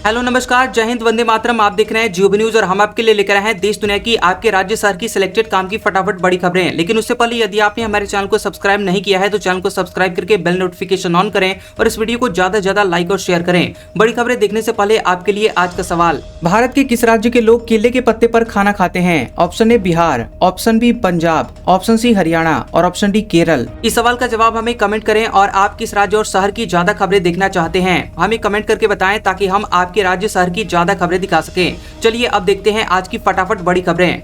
Hello नमस्कार, जय हिंद, वंदे मातरम। आप देख रहे हैं जियो न्यूज और हम आपके लिए लेकर आए हैं देश दुनिया की, आपके राज्य शहर की सिलेक्टेड काम की फटाफट बड़ी खबरें। लेकिन उससे पहले यदि आपने हमारे चैनल को सब्सक्राइब नहीं किया है तो चैनल को सब्सक्राइब करके बेल नोटिफिकेशन ऑन करें और इस वीडियो को ज्यादा से ज्यादा लाइक और शेयर करें। बड़ी खबरें देखने से पहले आपके लिए आज का सवाल, भारत के किस राज्य के लोग केले के पत्ते पर खाना खाते हैं? Option A Bihar, option B Punjab, option C Haryana और ऑप्शन डी केरल। इस सवाल का जवाब हमें कमेंट करें और आप किस राज्य और शहर की ज्यादा खबरें देखना चाहते हैं हमें कमेंट करके बताएं ताकि हम आपके राज्य शहर की ज्यादा खबरें दिखा सकें। चलिए अब देखते हैं आज की फटाफट बड़ी खबरें।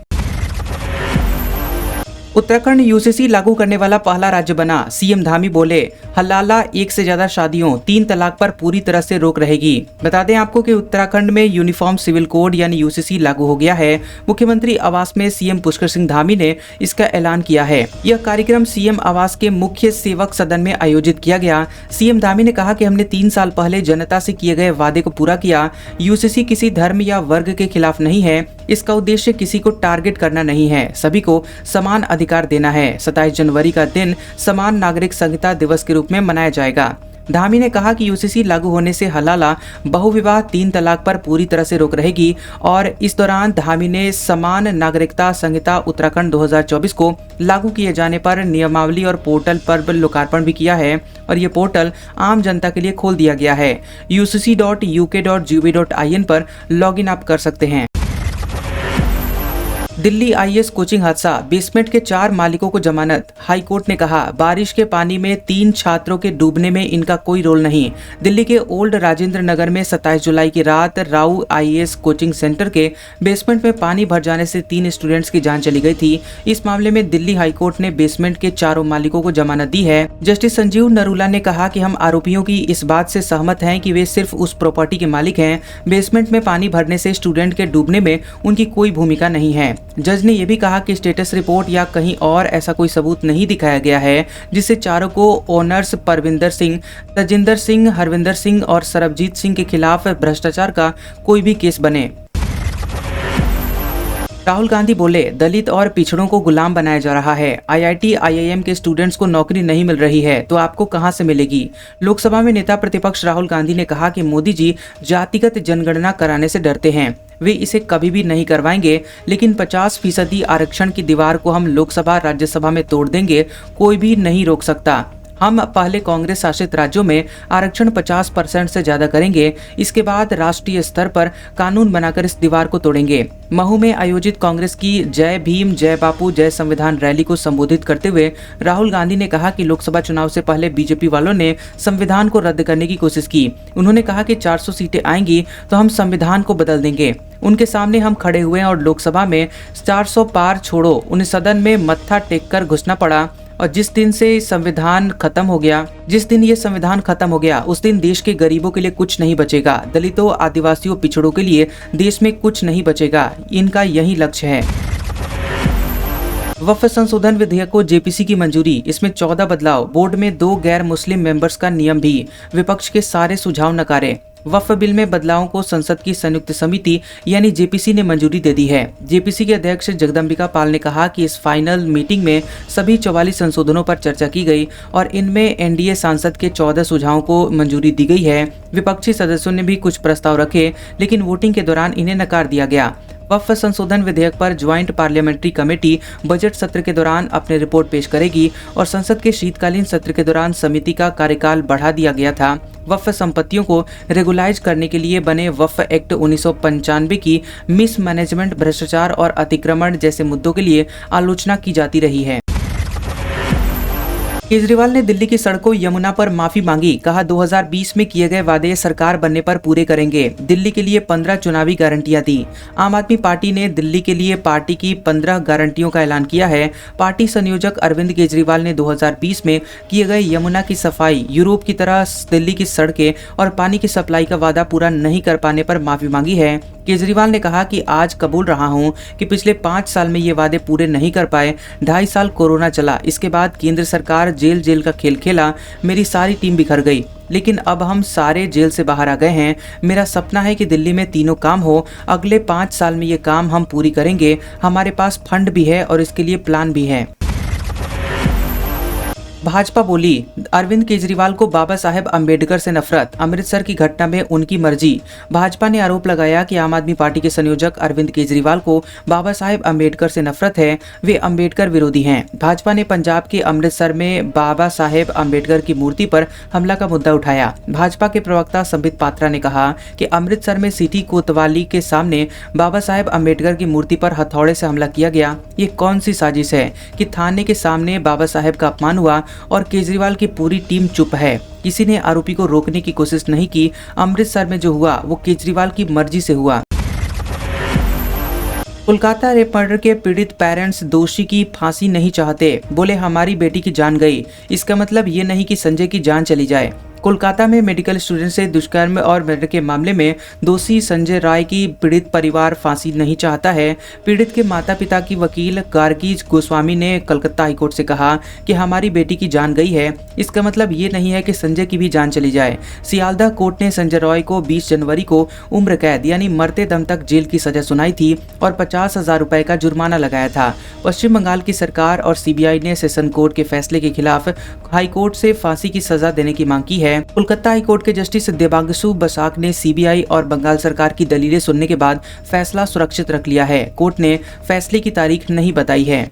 उत्तराखंड यूसीसी लागू करने वाला पहला राज्य बना, सीएम धामी बोले हलाला एक से ज्यादा शादियों, 3 तलाक पर पूरी तरह से रोक रहेगी। बता दें आपको कि उत्तराखंड में यूनिफॉर्म सिविल कोड यानी यूसीसी लागू हो गया है। मुख्यमंत्री आवास में सीएम पुष्कर सिंह धामी ने इसका ऐलान किया है। यह कार्यक्रम सीएम आवास के मुख्य सेवक सदन में आयोजित किया गया। सीएम धामी ने कहा कि हमने 3 साल पहले जनता से किए गए वादे को पूरा किया। यूसीसी किसी धर्म या वर्ग के खिलाफ नहीं है। इसका उद्देश्य किसी को टारगेट करना नहीं है, सभी को समान अधिकार देना है। 27 जनवरी का दिन समान नागरिक संहिता दिवस के रूप में मनाया जाएगा। धामी ने कहा कि यूसीसी लागू होने से हलाला, बहुविवाह, 3 तलाक पर पूरी तरह से रोक रहेगी। और इस दौरान धामी ने समान नागरिकता संहिता उत्तराखंड 2024 को लागू किए जाने पर नियमावली और पोर्टल पर लोकार्पण भी किया है और ये पोर्टल आम जनता के लिए खोल दिया गया है। ucc.uk.gov.in पर लॉगिन आप कर सकते हैं। दिल्ली आईएएस कोचिंग हादसा, बेसमेंट के 4 मालिकों को जमानत। हाई कोर्ट ने कहा बारिश के पानी में 3 छात्रों के डूबने में इनका कोई रोल नहीं। दिल्ली के ओल्ड राजेंद्र नगर में 27 जुलाई की रात राउ आईएएस कोचिंग सेंटर के बेसमेंट में पानी भर जाने से 3 स्टूडेंट्स की जान चली गई थी। इस मामले में दिल्ली हाई कोर्ट ने बेसमेंट के 4 मालिकों को जमानत दी है। जस्टिस संजीव नरूला ने कहा कि हम आरोपियों की इस बात से सहमत हैं कि वे सिर्फ उस प्रॉपर्टी के मालिक हैं। बेसमेंट में पानी भरने से स्टूडेंट के डूबने में उनकी कोई भूमिका नहीं है। जज ने यह भी कहा कि स्टेटस रिपोर्ट या कहीं और ऐसा कोई सबूत नहीं दिखाया गया है जिससे चारों को ओनर्स परविंदर सिंह, तजिंदर सिंह, हरविंदर सिंह और सरबजीत सिंह के खिलाफ भ्रष्टाचार का कोई भी केस बने। राहुल गांधी बोले दलित और पिछड़ों को गुलाम बनाया जा रहा है। आईआईटी आईआईएम के स्टूडेंट्स को नौकरी नहीं मिल रही है तो आपको कहां से मिलेगी? लोकसभा में नेता प्रतिपक्ष राहुल गांधी ने कहा कि मोदी जी जातिगत जनगणना कराने से डरते हैं। वे इसे कभी भी नहीं करवाएंगे, लेकिन 50% आरक्षण की दीवार को हम लोकसभा राज्यसभा में तोड़ देंगे, कोई भी नहीं रोक सकता। हम पहले कांग्रेस शासित राज्यों में आरक्षण 50% से ज्यादा करेंगे, इसके बाद राष्ट्रीय स्तर पर कानून बनाकर इस दीवार को तोड़ेंगे। महू में आयोजित कांग्रेस की जय भीम, जय बापू, जय संविधान रैली को संबोधित करते हुए राहुल गांधी ने कहा कि लोकसभा चुनाव से पहले बीजेपी वालों ने संविधान को रद्द करने की कोशिश की। उन्होंने कहा कि 400 सीटें आएंगी तो हम संविधान को बदल देंगे। उनके सामने हम खड़े हुए और लोकसभा में 400 पार छोड़ो, उन्हें सदन में मत्था टेक कर घुसना पड़ा। और जिस दिन ये संविधान खत्म हो गया उस दिन देश के गरीबों के लिए कुछ नहीं बचेगा। दलितों, आदिवासियों, पिछड़ों के लिए देश में कुछ नहीं बचेगा। इनका यही लक्ष्य है। वक्फ संशोधन विधेयक को जेपीसी की मंजूरी, इसमें 14 बदलाव। बोर्ड में 2 गैर मुस्लिम मेंबर्स का नियम भी। विपक्ष के सारे सुझाव नकारे। वक्फ बिल में बदलावों को संसद की संयुक्त समिति यानी जेपीसी ने मंजूरी दे दी है। जेपीसी के अध्यक्ष जगदम्बिका पाल ने कहा कि इस फाइनल मीटिंग में सभी 44 संशोधनों पर चर्चा की गई और इनमें एनडीए सांसद के 14 सुझावों को मंजूरी दी गई है। विपक्षी सदस्यों ने भी कुछ प्रस्ताव रखे, लेकिन वोटिंग के दौरान इन्हें नकार दिया गया। वक्फ संशोधन विधेयक पर ज्वाइंट पार्लियामेंट्री कमेटी बजट सत्र के दौरान अपनी रिपोर्ट पेश करेगी और संसद के शीतकालीन सत्र के दौरान समिति का कार्यकाल बढ़ा दिया गया था। वक्फ संपत्तियों को रेगुलाइज करने के लिए बने वक्फ एक्ट 1995 की मिसमैनेजमेंट, भ्रष्टाचार और अतिक्रमण जैसे मुद्दों के लिए आलोचना की जाती रही है। केजरीवाल ने दिल्ली की सड़कों, यमुना पर माफी मांगी। कहा 2020 में किए गए वादे सरकार बनने पर पूरे करेंगे। दिल्ली के लिए 15 चुनावी गारंटियां दी। आम आदमी पार्टी ने दिल्ली के लिए पार्टी की 15 गारंटियों का ऐलान किया है। पार्टी संयोजक अरविंद केजरीवाल ने 2020 में किए गए यमुना की सफाई, यूरोप की तरह दिल्ली की सड़कें और पानी की सप्लाई का वादा पूरा नहीं कर पाने पर माफी मांगी है। केजरीवाल ने कहा कि आज कबूल रहा हूं कि पिछले 5 साल में ये वादे पूरे नहीं कर पाए। 2.5 साल कोरोना चला, इसके बाद केंद्र सरकार जेल का खेल खेला, मेरी सारी टीम बिखर गई, लेकिन अब हम सारे जेल से बाहर आ गए हैं। मेरा सपना है कि दिल्ली में तीनों काम हो। अगले 5 साल में ये काम हम पूरी करेंगे। हमारे पास फंड भी है और इसके लिए प्लान भी है। भाजपा बोली, अरविंद केजरीवाल को बाबा साहेब अंबेडकर से नफरत, अमृतसर की घटना में उनकी मर्जी। भाजपा ने आरोप लगाया कि आम आदमी पार्टी के संयोजक अरविंद केजरीवाल को बाबा साहेब अंबेडकर से नफरत है, वे अंबेडकर विरोधी हैं। भाजपा ने पंजाब के अमृतसर में बाबा साहेब अंबेडकर की मूर्ति पर हमला का मुद्दा उठाया। भाजपा के प्रवक्ता संबित पात्रा ने कहा कि अमृतसर में सिटी कोतवाली के सामने बाबा साहेब अंबेडकर की मूर्ति पर हथौड़े से हमला किया गया। ये कौन सी साजिश है कि थाने के सामने बाबा साहेब का अपमान हुआ और केजरीवाल की पूरी टीम चुप है। किसी ने आरोपी को रोकने की कोशिश नहीं की। अमृतसर में जो हुआ वो केजरीवाल की मर्जी से हुआ। कोलकाता रेप मर्डर के पीड़ित पेरेंट्स दोषी की फांसी नहीं चाहते, बोले हमारी बेटी की जान गई, इसका मतलब ये नहीं कि संजय की जान चली जाए। कोलकाता में मेडिकल स्टूडेंट से दुष्कर्म और मर्डर के मामले में दोषी संजय राय की पीड़ित परिवार फांसी नहीं चाहता है। पीड़ित के माता पिता की वकील गार्गी गोस्वामी ने कलकत्ता हाईकोर्ट से कहा कि हमारी बेटी की जान गई है, इसका मतलब ये नहीं है कि संजय की भी जान चली जाए। सियालदह कोर्ट ने संजय रॉय को 20 जनवरी को उम्र कैद यानी मरते दम तक जेल की सजा सुनाई थी और 50,000 रुपए का जुर्माना लगाया था। पश्चिम बंगाल की सरकार और सीबीआई ने सेशन कोर्ट के फैसले के खिलाफ हाईकोर्ट से फांसी की सजा देने की मांग की है। कोलकाता हाईकोर्ट के जस्टिस देबांशु बसाक ने सीबीआई और बंगाल सरकार की दलीलें सुनने के बाद फैसला सुरक्षित रख लिया है। कोर्ट ने फैसले की तारीख नहीं बताई है।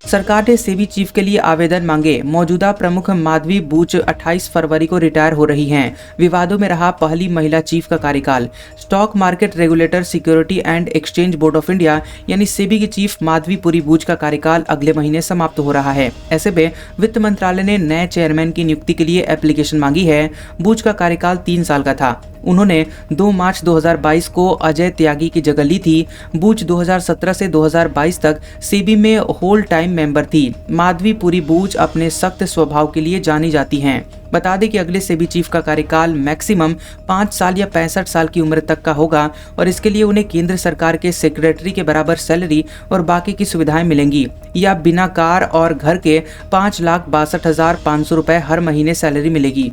सरकार ने सेबी चीफ के लिए आवेदन मांगे। मौजूदा प्रमुख माधवी बूच 28 फरवरी को रिटायर हो रही हैं। विवादों में रहा पहली महिला चीफ का कार्यकाल। Stock market regulator security and exchange board of India यानी सेबी की चीफ माधवी पुरी बूच का कार्यकाल अगले महीने समाप्त हो रहा है। ऐसे में वित्त मंत्रालय ने नए चेयरमैन की नियुक्ति के लिए एप्लीकेशन मांगी है। बूच का कार्यकाल 3 साल का था। उन्होंने 2 मार्च 2022 को अजय त्यागी की जगह ली थी। बूच 2017 से 2022 तक सेबी में होल टाइम मेंबर थी। माधवी पुरी बूच अपने सख्त स्वभाव के लिए जानी जाती हैं। बता दें कि अगले सेबी चीफ का कार्यकाल मैक्सिमम 5 साल या 65 साल की उम्र तक का होगा और इसके लिए उन्हें केंद्र सरकार के सेक्रेटरी के बराबर सैलरी और बाकी की सुविधाएं मिलेंगी या बिना कार और घर के 5,62,500 रुपए हर महीने सैलरी मिलेगी।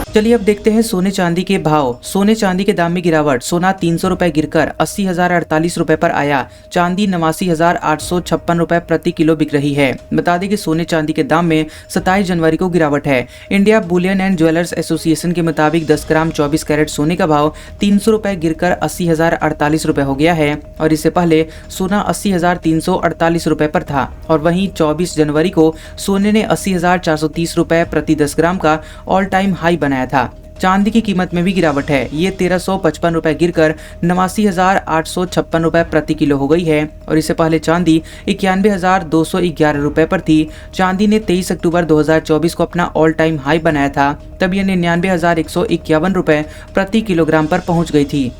चलिए अब देखते हैं सोने चांदी के भाव। सोने चांदी के दाम में गिरावट। सोना 300 रुपए गिरकर 80,048 रुपए पर आया। चांदी 89,856 रुपए प्रति किलो बिक रही है। बता दें कि सोने चांदी के दाम में 27 जनवरी को गिरावट है। India Boolean and jewellers association के मुताबिक 10 ग्राम 24 कैरेट सोने का भाव 300 रुपए गिरकर 80,048 रुपए हो गया है और इससे पहले सोना 80,348 रुपए पर था और वहीं 24 जनवरी को सोने ने 80,430 रुपए प्रति 10 ग्राम का ऑल टाइम हाई बनाया था। चांदी की कीमत में भी गिरावट है। ये 1355 रुपए गिरकर 89,856 रुपए प्रति किलो हो गई है और इससे पहले चांदी 91,211 रुपए पर थी। चांदी ने 23 अक्टूबर 2024 को अपना ऑल टाइम हाई बनाया था, तब यह 99,151 रुपए प्रति किलोग्राम पर पहुंच गई थी।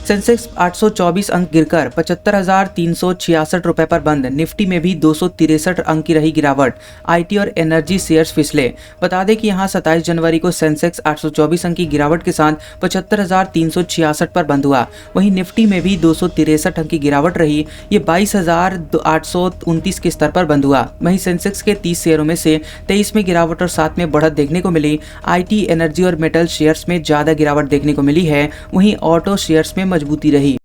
सेंसेक्स 824 अंक गिरकर 75,366 रुपए पर बंद। निफ्टी में भी 263 अंक की रही गिरावट। आईटी और एनर्जी शेयर्स फिसले। बता दें कि यहां 27 जनवरी को सेंसेक्स 824 अंक की गिरावट के साथ 75,366 पर बंद हुआ। वहीं निफ्टी में भी 263 अंक की गिरावट रही। ये 22,829 के स्तर पर बंद हुआ। वहीं सेंसेक्स के 30 शेयरों में से 23 में गिरावट और 7 में बढ़त देखने को मिली। आईटी, एनर्जी और मेटल शेयर्स में ज्यादा गिरावट देखने को मिली है। वहीं ऑटो शेयर्स में मजबूती रही।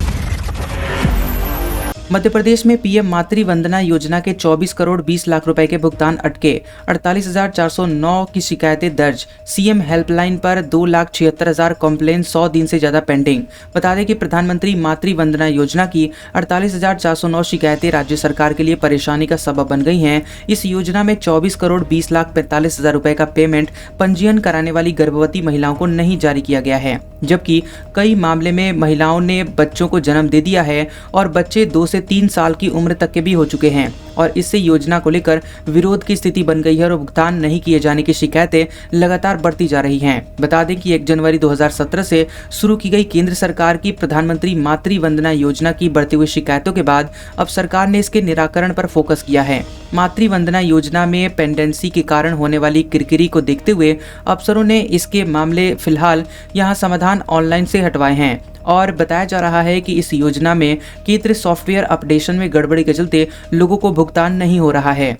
मध्य प्रदेश में पीएम मातृ वंदना योजना के 24 करोड़ 20 लाख रुपए के भुगतान अटके। 48,409 की शिकायतें दर्ज। सीएम हेल्पलाइन पर 2,76,000 कॉम्प्लेन 100 दिन से ज्यादा पेंडिंग। बता दें कि प्रधानमंत्री मातृ वंदना योजना की 48,409 शिकायतें राज्य सरकार के लिए परेशानी का सबब बन गई हैं। इस योजना में 24 करोड़ 20,45,000 रुपए का पेमेंट पंजीयन कराने वाली गर्भवती महिलाओं को नहीं जारी किया गया है, जबकि कई मामले में महिलाओं ने बच्चों को जन्म दे दिया है और बच्चे 2 से 3 साल की उम्र तक के भी हो चुके हैं और इससे योजना को लेकर विरोध की स्थिति बन गई है और भुगतान नहीं किए जाने की शिकायतें लगातार बढ़ती जा रही हैं। बता दें कि 1 जनवरी 2017 से शुरू की गई केंद्र सरकार की प्रधानमंत्री मातृ वंदना योजना की बढ़ती हुई शिकायतों के बाद अब सरकार ने इसके निराकरण पर फोकस किया है। मातृ वंदना योजना में पेंडेंसी के कारण होने वाली किरकिरी को देखते हुए अफसरों ने इसके मामले फिलहाल यहां समाधान ऑनलाइन से हटवाए हैं और बताया जा रहा है कि इस योजना में केंद्रीय सॉफ्टवेयर अपडेशन में गड़बड़ी के चलते लोगों को भुगतान नहीं हो रहा है।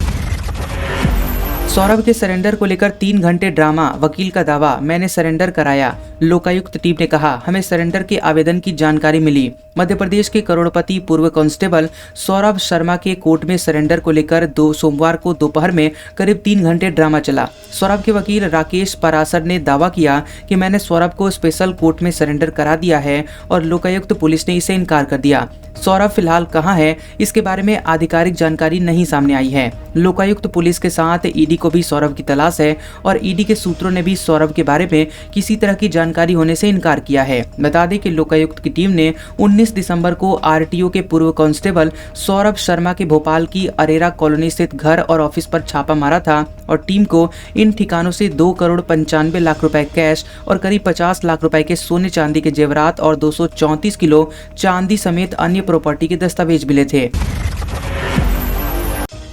सौरभ के सरेंडर को लेकर 3 घंटे ड्रामा, वकील का दावा, मैंने सरेंडर कराया। लोकायुक्त टीम ने कहा, हमें सरेंडर के आवेदन की जानकारी मिली। मध्य प्रदेश के करोड़पति पूर्व कांस्टेबल सौरभ शर्मा के कोर्ट में सरेंडर को लेकर सोमवार को दोपहर में करीब 3 घंटे ड्रामा चला। सौरभ के वकील राकेश परासर ने दावा किया कि मैंने सौरभ को स्पेशल कोर्ट में सरेंडर करा दिया है और लोकायुक्त पुलिस ने इसे इनकार कर दिया। सौरभ फिलहाल कहां है, इसके बारे में आधिकारिक जानकारी नहीं सामने आई है। लोकायुक्त पुलिस के साथ ईडी को भी सौरभ की तलाश है और ईडी के सूत्रों ने भी सौरभ के बारे में किसी तरह की जानकारी होने से इनकार किया है। बता दें कि लोकायुक्त की टीम ने 19 दिसंबर को आरटीओ के पूर्व कांस्टेबल सौरभ शर्मा के भोपाल की अरेरा कॉलोनी स्थित घर और ऑफिस पर छापा मारा था और टीम को इन ठिकानों से 2,95,00,000 रुपए कैश और करीब 50 लाख रुपए के सोने चांदी के जेवरात और 234 किलो चांदी समेत अन्य प्रॉपर्टी के दस्तावेज मिले थे।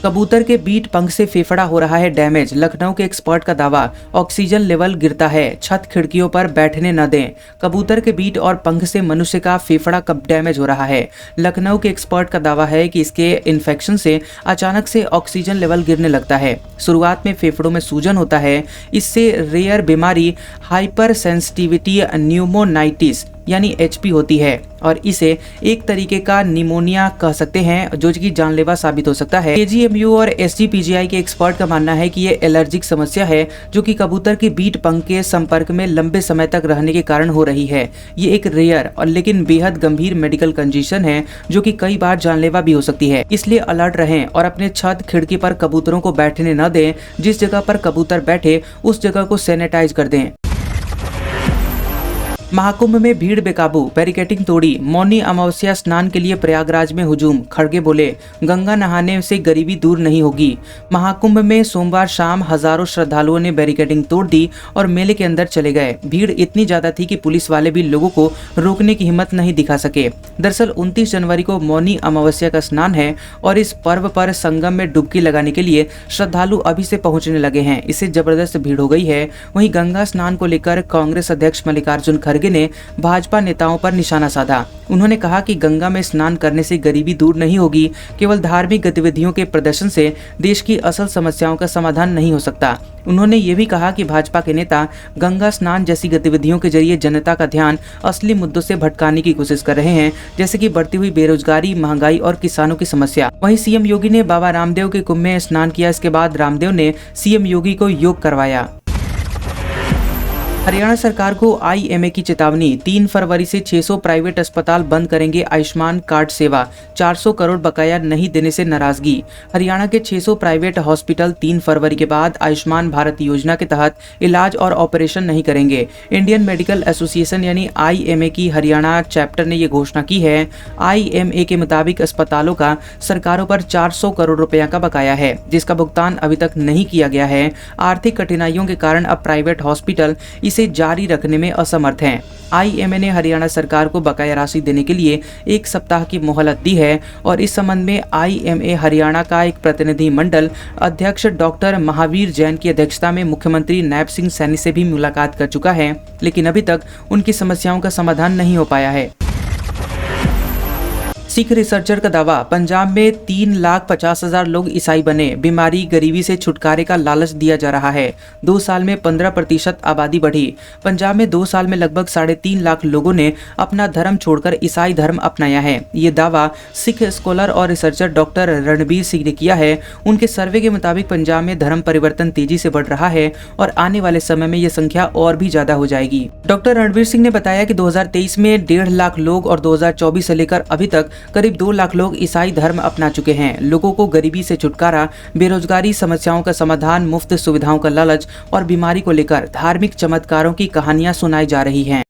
कबूतर के बीट पंख से फेफड़ा हो रहा है डैमेज, लखनऊ के एक्सपर्ट का दावा, ऑक्सीजन लेवल गिरता है, छत खिड़कियों पर बैठने न दें। कबूतर के बीट और पंख से मनुष्य का फेफड़ा कब डैमेज हो रहा है। लखनऊ के एक्सपर्ट का दावा है कि इसके इन्फेक्शन से अचानक से ऑक्सीजन लेवल गिरने लगता है। शुरुआत में फेफड़ों में सूजन होता है। इससे रेयर बीमारी हाइपर सेंसिटिविटी न्यूमोनाइटिस यानी HP होती है और इसे एक तरीके का निमोनिया कह सकते हैं जो कि जानलेवा साबित हो सकता है। KGMU और SGPGI के एक्सपर्ट का मानना है कि ये एलर्जिक समस्या है जो कि कबूतर के बीट पंख के संपर्क में लंबे समय तक रहने के कारण हो रही है। ये एक रेयर और लेकिन बेहद गंभीर मेडिकल कंडीशन है जो कि कई बार जानलेवा भी हो सकती है। इसलिए अलर्ट रहें और अपने छत खिड़की पर कबूतरों को बैठने न दें। जिस जगह पर कबूतर बैठे उस जगह को सैनिटाइज कर दें। महाकुंभ में भीड़ बेकाबू, बैरिकेडिंग तोड़ी, मौनी अमावस्या स्नान के लिए प्रयागराज में हुजूम। खड़गे बोले, गंगा नहाने से गरीबी दूर नहीं होगी। महाकुंभ में सोमवार शाम हजारों श्रद्धालुओं ने बैरिकेडिंग तोड़ दी और मेले के अंदर चले गए। भीड़ इतनी ज्यादा थी कि पुलिस वाले भी लोगों को रोकने की हिम्मत नहीं दिखा सके। दरअसल 29 जनवरी को मौनी अमावस्या का स्नान है और इस पर्व पर संगम में डुबकी लगाने के लिए श्रद्धालु अभी से पहुंचने लगे हैं। इससे जबरदस्त भीड़ हो गई है। वहीं गंगा स्नान को लेकर कांग्रेस अध्यक्ष मल्लिकार्जुन खड़गे ने भाजपा नेताओं पर निशाना साधा। उन्होंने कहा कि गंगा में स्नान करने से गरीबी दूर नहीं होगी, केवल धार्मिक गतिविधियों के प्रदर्शन से देश की असल समस्याओं का समाधान नहीं हो सकता। उन्होंने ये भी कहा कि भाजपा के नेता गंगा स्नान जैसी गतिविधियों के जरिए जनता का ध्यान असली मुद्दों से भटकाने की कोशिश कर रहे हैं, जैसे कि बढ़ती हुई बेरोजगारी, महंगाई और किसानों की समस्या। वहीं सीएम योगी ने बाबा रामदेव के कुंभ में स्नान किया। इसके बाद रामदेव ने सीएम योगी को योग करवाया। हरियाणा सरकार को IMA की चेतावनी, 3 फरवरी से 600 प्राइवेट अस्पताल बंद करेंगे आयुष्मान कार्ड सेवा, 400 करोड़ बकाया नहीं देने से नाराजगी। हरियाणा के 600 प्राइवेट हॉस्पिटल 3 फरवरी के बाद आयुष्मान भारत योजना के तहत इलाज और ऑपरेशन नहीं करेंगे। इंडियन मेडिकल एसोसिएशन यानी IMA की हरियाणा चैप्टर ने ये घोषणा की है। IMA के मुताबिक अस्पतालों का सरकारों पर 400 करोड़ रुपया का बकाया है, जिसका भुगतान अभी तक नहीं किया गया है। आर्थिक कठिनाइयों के कारण अब प्राइवेट हॉस्पिटल इसे जारी रखने में असमर्थ हैं। IMA ने हरियाणा सरकार को बकाया राशि देने के लिए 1 सप्ताह की मोहलत दी है और इस संबंध में IMA हरियाणा का एक प्रतिनिधि मंडल अध्यक्ष डॉक्टर महावीर जैन की अध्यक्षता में मुख्यमंत्री नायब सिंह सैनी से भी मुलाकात कर चुका है, लेकिन अभी तक उनकी समस्याओं का समाधान नहीं हो पाया है। सिख रिसर्चर का दावा, पंजाब में 3,50,000 लोग ईसाई बने। बीमारी, गरीबी से छुटकारे का लालच दिया जा रहा है। 2 साल में 15% आबादी बढ़ी। पंजाब में 2 साल में लगभग 3.5 लाख लोगों ने अपना धर्म छोड़कर ईसाई धर्म अपनाया है। ये दावा सिख स्कॉलर और रिसर्चर डॉक्टर रणबीर सिंह ने किया है। उनके सर्वे के मुताबिक पंजाब में धर्म परिवर्तन तेजी से बढ़ रहा है और आने वाले समय में ये संख्या और भी ज्यादा हो जाएगी। डॉक्टर रणबीर सिंह ने बताया कि 2023 में 1.5 लाख लोग और 2024 से लेकर अभी तक करीब 2 लाख लोग ईसाई धर्म अपना चुके हैं। लोगों को गरीबी से छुटकारा, बेरोजगारी समस्याओं का समाधान, मुफ्त सुविधाओं का लालच और बीमारी को लेकर धार्मिक चमत्कारों की कहानियां सुनाई जा रही हैं।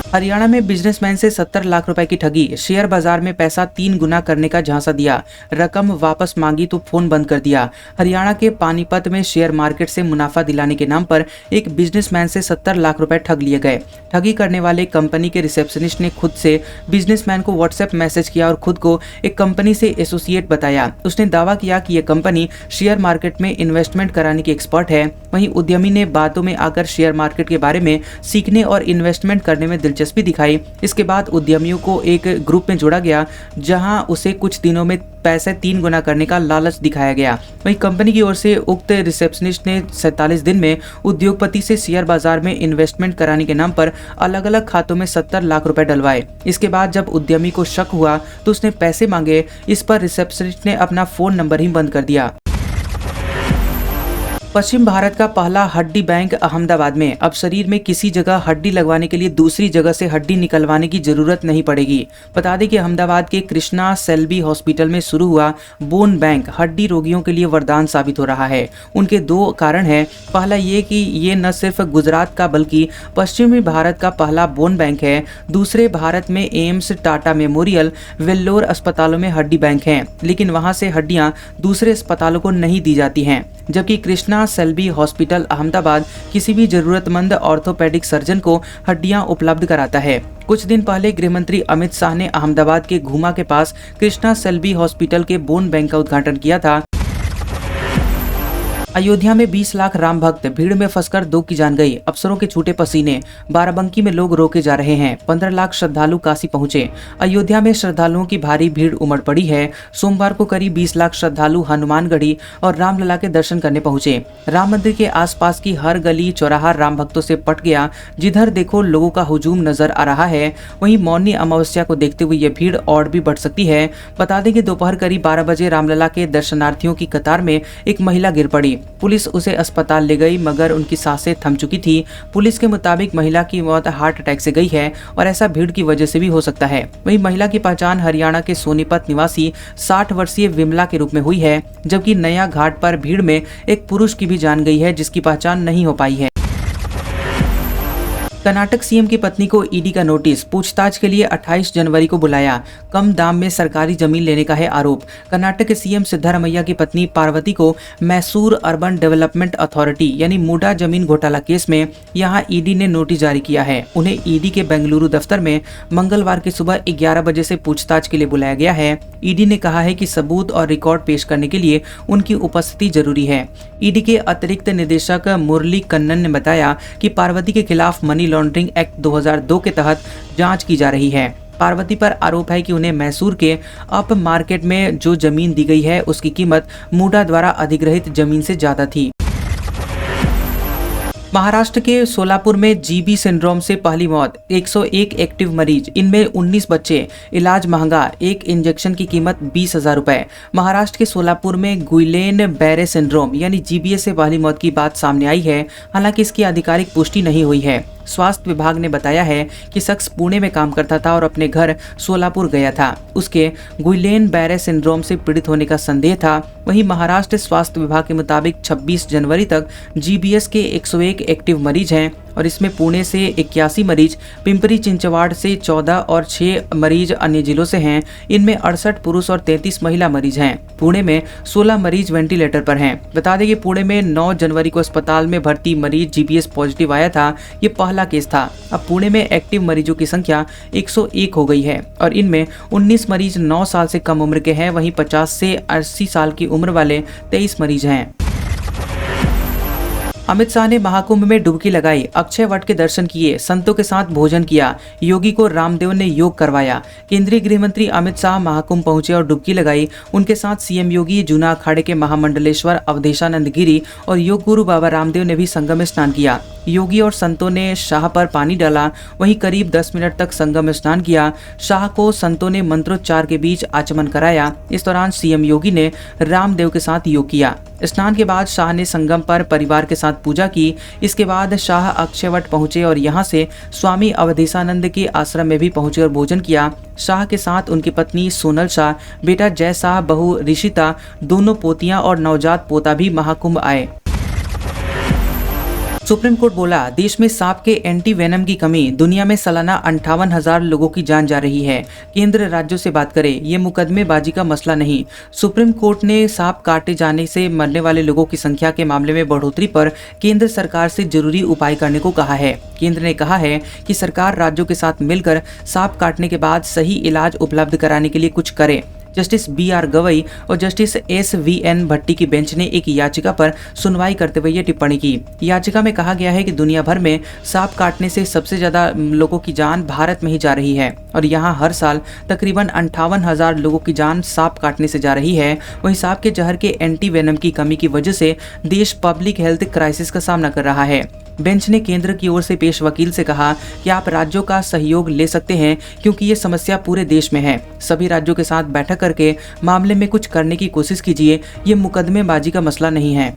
हरियाणा में बिजनेसमैन से 70 लाख रुपए की ठगी, शेयर बाजार में पैसा 3 गुना करने का झांसा दिया, रकम वापस मांगी तो फोन बंद कर दिया। हरियाणा के पानीपत में शेयर मार्केट से मुनाफा दिलाने के नाम पर एक बिजनेसमैन से 70 लाख रुपए ठग लिए गए। ठगी करने वाले कंपनी के रिसेप्शनिस्ट ने खुद से बिजनेसमैन को व्हाट्सएप मैसेज किया और खुद को एक कंपनी से एसोसिएट बताया। उसने दावा किया कि यह कंपनी शेयर मार्केट में इन्वेस्टमेंट कराने की एक्सपर्ट है। वहीं उद्यमी ने बातों में आकर शेयर मार्केट के बारे में सीखने और इन्वेस्टमेंट करने में दिलचस्पी दिलचस्पी दिखाई। इसके बाद उद्यमियों को एक ग्रुप में जोड़ा गया जहां उसे कुछ दिनों में पैसे 3 गुना करने का लालच दिखाया गया। वहीं कंपनी की ओर से उक्त रिसेप्शनिस्ट ने 47 दिन में उद्योगपति से शेयर बाजार में इन्वेस्टमेंट कराने के नाम पर अलग अलग खातों में 70 लाख रुपए डलवाए। इसके बाद जब उद्यमी को शक हुआ तो उसने पैसे मांगे। इस पर रिसेप्शनिस्ट ने अपना फोन नंबर ही बंद कर दिया। पश्चिम भारत का पहला हड्डी बैंक अहमदाबाद में। अब शरीर में किसी जगह हड्डी लगवाने के लिए दूसरी जगह से हड्डी निकलवाने की जरूरत नहीं पड़ेगी। बता दें कि अहमदाबाद के कृष्णा सेल्बी हॉस्पिटल में शुरू हुआ बोन बैंक हड्डी रोगियों के लिए वरदान साबित हो रहा है। उनके 2 कारण हैं। पहला ये कि ये न सिर्फ गुजरात का बल्कि पश्चिमी भारत का पहला बोन बैंक है। दूसरे, भारत में एम्स, टाटा मेमोरियल, वेल्लोर अस्पतालों में हड्डी बैंक हैं, लेकिन वहां से हड्डियां दूसरे अस्पतालों को नहीं दी जाती हैं। जबकि कृष्णा सेल्बी हॉस्पिटल अहमदाबाद किसी भी जरूरतमंद ऑर्थोपेडिक सर्जन को हड्डियां उपलब्ध कराता है। कुछ दिन पहले गृह मंत्री अमित शाह ने अहमदाबाद के घुमा के पास कृष्णा सेल्बी हॉस्पिटल के बोन बैंक का उद्घाटन किया था। अयोध्या में 20 लाख राम भक्त, भीड़ में फंसकर 2 की जान गई। अफसरों के छूटे पसीने, बाराबंकी में लोग रोके जा रहे हैं। 15 लाख श्रद्धालु काशी पहुंचे। अयोध्या में श्रद्धालुओं की भारी भीड़ उमड़ पड़ी है। सोमवार को करीब 20 लाख श्रद्धालु हनुमानगढ़ी और रामलला के दर्शन करने पहुंचे। राम मंदिर के आसपास की हर गली चौराहा राम भक्तों से पट गया। जिधर देखो लोगों का हुजूम नजर आ रहा है। वहीं मौनी अमावस्या को देखते हुए ये भीड़ और भी बढ़ सकती है। बता दें कि दोपहर करीब 12 बजे रामलला के दर्शनार्थियों की कतार में एक महिला गिर पड़ी। पुलिस उसे अस्पताल ले गई मगर उनकी सांसें थम चुकी थी। पुलिस के मुताबिक महिला की मौत हार्ट अटैक से गई है और ऐसा भीड़ की वजह से भी हो सकता है। वहीं महिला की पहचान हरियाणा के सोनीपत निवासी 60 वर्षीय विमला के रूप में हुई है, जबकि नया घाट पर भीड़ में एक पुरुष की भी जान गई है जिसकी पहचान नहीं हो पाई है। कर्नाटक सीएम की पत्नी को ईडी का नोटिस, पूछताछ के लिए 28 जनवरी को बुलाया। कम दाम में सरकारी जमीन लेने का है आरोप। कर्नाटक के सीएम सिद्धारमैया की पत्नी पार्वती को मैसूर अर्बन डेवलपमेंट अथॉरिटी यानी मूडा जमीन घोटाला केस में यहां ईडी ने नोटिस जारी किया है। उन्हें ईडी के बेंगलुरु दफ्तर में मंगलवार की सुबह 11 बजे से पूछताछ के लिए बुलाया गया है। ईडी ने कहा है कि सबूत और रिकॉर्ड पेश करने के लिए उनकी उपस्थिति जरूरी है। ईडी के अतिरिक्त निदेशक मुरली कन्नन ने बताया कि पार्वती के खिलाफ मनी लॉन्ड्रिंग एक्ट 2002 के तहत जांच की जा रही है। पार्वती पर आरोप है कि उन्हें मैसूर के अप मार्केट में जो जमीन दी गई है उसकी कीमत मूडा द्वारा अधिग्रहित जमीन से ज्यादा थी। महाराष्ट्र के सोलापुर में जीबी सिंड्रोम से पहली मौत, 101 एक्टिव मरीज, इनमें 19 बच्चे। इलाज महंगा, एक इंजेक्शन की कीमत 20,000 रुपए। महाराष्ट्र के सोलापुर में गुइलेन बैरे सिंड्रोम यानी जीबीए से पहली मौत की बात सामने आई है। हालांकि इसकी आधिकारिक पुष्टि नहीं हुई है। स्वास्थ्य विभाग ने बताया है कि शख्स पुणे में काम करता था और अपने घर सोलापुर गया था। उसके गुइलेन बैरे सिंड्रोम से पीड़ित होने का संदेह था। वहीं महाराष्ट्र स्वास्थ्य विभाग के मुताबिक 26 जनवरी तक जीबीएस के 101 एक्टिव मरीज हैं और इसमें पुणे से 81 मरीज, पिंपरी चिंचवाड़ से 14 और 6 मरीज अन्य जिलों से हैं। इनमें 68 पुरुष और 33 महिला मरीज हैं। पुणे में 16 मरीज वेंटिलेटर पर हैं। बता दें कि पुणे में 9 जनवरी को अस्पताल में भर्ती मरीज जीबीएस पॉजिटिव आया था। ये पहला केस था। अब पुणे में एक्टिव मरीजों की संख्या 101 हो गई है और इनमें 19 मरीज 9 साल से कम उम्र के हैं। वहीं 50 से 80 साल की उम्र वाले 23 मरीज हैं। अमित शाह ने महाकुंभ में डुबकी लगाई, अक्षय वट के दर्शन किए, संतों के साथ भोजन किया। योगी को रामदेव ने योग करवाया। केंद्रीय गृह मंत्री अमित शाह महाकुंभ पहुंचे और डुबकी लगाई। उनके साथ सीएम योगी, जूना अखाड़े के महामंडलेश्वर अवधेशानंद गिरी और योग गुरु बाबा रामदेव ने भी संगम में स्नान किया। योगी और संतों ने शाह पर पानी डाला। वहीं करीब 10 मिनट तक संगम में स्नान किया। शाह को संतों ने मंत्रोच्चार के बीच आचमन कराया। इस दौरान सीएम योगी ने रामदेव के साथ योग किया। स्नान के बाद शाह ने संगम पर परिवार के साथ पूजा की। इसके बाद शाह अक्षयवट पहुंचे और यहां से स्वामी अवधेशानंद के आश्रम में भी पहुंचे और भोजन किया। शाह के साथ उनकी पत्नी सोनल शाह, बेटा जय शाह, बहू ऋषिता, दोनों पोतियां और नवजात पोता भी महाकुंभ आए। सुप्रीम कोर्ट बोला, देश में सांप के एंटी वेनम की कमी, दुनिया में सालाना 58,000 लोगों की जान जा रही है। केंद्र राज्यों से बात करे, ये मुकदमेबाजी का मसला नहीं। सुप्रीम कोर्ट ने सांप काटे जाने से मरने वाले लोगों की संख्या के मामले में बढ़ोतरी पर केंद्र सरकार से जरूरी उपाय करने को कहा है। केंद्र ने कहा है कि सरकार राज्यों के साथ मिलकर सांप काटने के बाद सही इलाज उपलब्ध कराने के लिए कुछ करे। जस्टिस BR गवई और जस्टिस SVN भट्टी की बेंच ने एक याचिका पर सुनवाई करते हुए ये टिप्पणी की। याचिका में कहा गया है कि दुनिया भर में सांप काटने से सबसे ज्यादा लोगों की जान भारत में ही जा रही है और यहाँ हर साल तकरीबन 58,000 लोगों की जान सांप काटने से जा रही है। वहीं सांप के जहर के एंटी वेनम की कमी की वजह से देश पब्लिक हेल्थ क्राइसिस का सामना कर रहा है। बेंच ने केंद्र की ओर से पेश वकील से कहा कि आप राज्यों का सहयोग ले सकते हैं क्योंकि ये समस्या पूरे देश में है। सभी राज्यों के साथ बैठक करके मामले में कुछ करने की कोशिश कीजिए, ये मुकदमेबाजी का मसला नहीं है।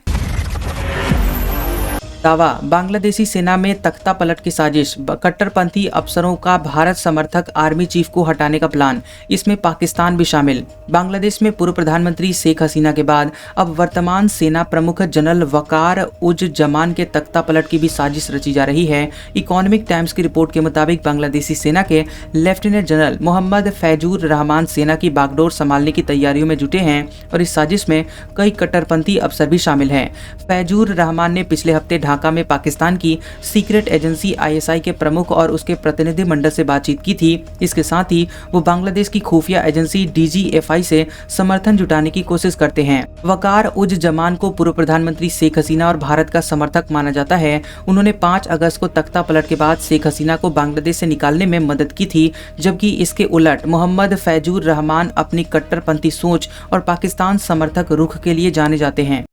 दावा, बांग्लादेशी सेना में तख्ता पलट की साजिश, कट्टरपंथी अफसरों का भारत समर्थक आर्मी चीफ को हटाने का प्लान, इसमें पाकिस्तान भी शामिल। बांग्लादेश में पूर्व प्रधानमंत्री शेख हसीना के बाद अब वर्तमान सेना प्रमुख जनरल वकार उज जमान के तख्ता पलट की भी साजिश रची जा रही है। इकोनॉमिक टाइम्स की रिपोर्ट के मुताबिक बांग्लादेशी सेना के लेफ्टिनेंट जनरल मोहम्मद फैजूर रहमान सेना की बागडोर संभालने की तैयारियों में जुटे हैं और इस साजिश में कई कट्टरपंथी अफसर भी शामिल हैं। फैजूर रहमान ने पिछले हफ्ते ढाका में पाकिस्तान की सीक्रेट एजेंसी ISI के प्रमुख और उसके प्रतिनिधिमंडल से बातचीत की थी। इसके साथ ही वो बांग्लादेश की खुफिया एजेंसी DGFI से समर्थन जुटाने की कोशिश करते हैं। वकार उज जमान को पूर्व प्रधानमंत्री शेख हसीना और भारत का समर्थक माना जाता है। उन्होंने 5 अगस्त को तख्ता पलट के बाद शेख हसीना को बांग्लादेश से निकालने में मदद की थी, जबकि इसके उलट मोहम्मद फैजूर रहमान अपनी कट्टरपंथी सोच और पाकिस्तान समर्थक रुख के लिए जाने जाते हैं।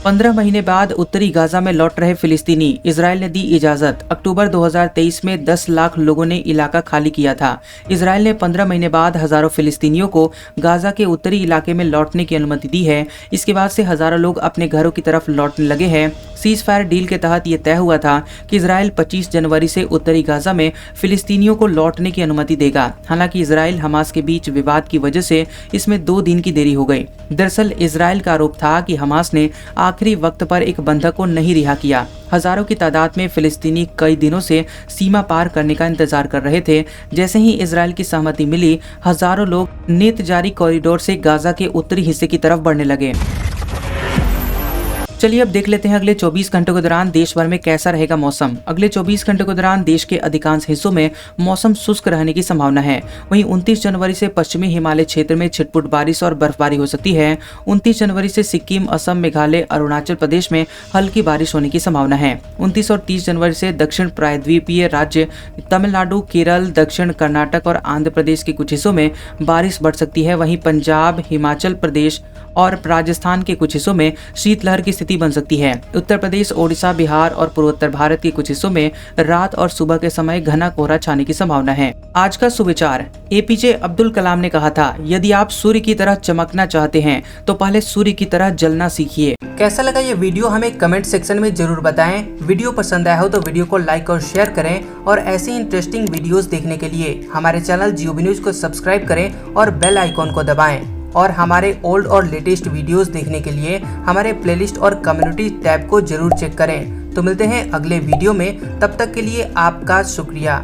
15 महीने बाद उत्तरी गाजा में लौट रहे फिलिस्तीनी, इजराइल ने दी इजाजत। अक्टूबर 2023 में 10 लाख लोगों ने इलाका खाली किया था। इजराइल ने 15 महीने बाद हजारों फिलिस्तीनियों को गाजा के उत्तरी इलाके में लौटने की अनुमति दी है। इसके बाद से हजारों लोग अपने घरों की तरफ लौटने लगे हैं। सीज फायर डील के तहत ये तय हुआ था कि इजराइल 25 जनवरी से उत्तरी गाजा में फिलिस्तीनियों को लौटने की अनुमति देगा। हालांकि इजराइल हमास के बीच विवाद की वजह से इसमें 2 दिन की देरी हो गई। दरअसल इजराइल का आरोप था कि हमास ने आखिरी वक्त पर एक बंधक को नहीं रिहा किया। हजारों की तादाद में फिलिस्तीनी कई दिनों से सीमा पार करने का इंतजार कर रहे थे। जैसे ही इजराइल की सहमति मिली, हजारों लोग नेत जारी कॉरिडोर से गाजा के उत्तरी हिस्से की तरफ बढ़ने लगे। चलिए अब देख लेते हैं अगले 24 घंटों के दौरान देश भर में कैसा रहेगा मौसम। अगले 24 घंटों के दौरान देश के अधिकांश हिस्सों में मौसम शुष्क रहने की संभावना है। वहीं 29 जनवरी से पश्चिमी हिमालय क्षेत्र में छिटपुट बारिश और बर्फबारी हो सकती है। 29 जनवरी से सिक्किम, असम, मेघालय, अरुणाचल प्रदेश में हल्की बारिश होने की संभावना है। 29 और 30 जनवरी से दक्षिण प्रायद्वीपीय राज्य तमिलनाडु, केरल, दक्षिण कर्नाटक और आंध्र प्रदेश के कुछ हिस्सों में बारिश बढ़ सकती है। वहीं पंजाब, हिमाचल प्रदेश और राजस्थान के कुछ हिस्सों में शीतलहर की स्थिति बन सकती है। उत्तर प्रदेश, ओडिशा, बिहार और पूर्वोत्तर भारत के कुछ हिस्सों में रात और सुबह के समय घना कोहरा छाने की संभावना है। आज का सुविचार, APJ अब्दुल कलाम ने कहा था, यदि आप सूर्य की तरह चमकना चाहते हैं तो पहले सूर्य की तरह जलना सीखिए। कैसा लगा ये वीडियो हमें कमेंट सेक्शन में जरूर बताएं। वीडियो पसंद आया हो तो वीडियो को लाइक और शेयर करें और ऐसे इंटरेस्टिंग वीडियोस देखने के लिए हमारे चैनल GOB न्यूज को सब्सक्राइब करें और बेल आइकॉन को दबाएं। और हमारे ओल्ड और लेटेस्ट वीडियोस देखने के लिए हमारे प्लेलिस्ट और कम्युनिटी टैब को जरूर चेक करें। तो मिलते हैं अगले वीडियो में, तब तक के लिए आपका शुक्रिया।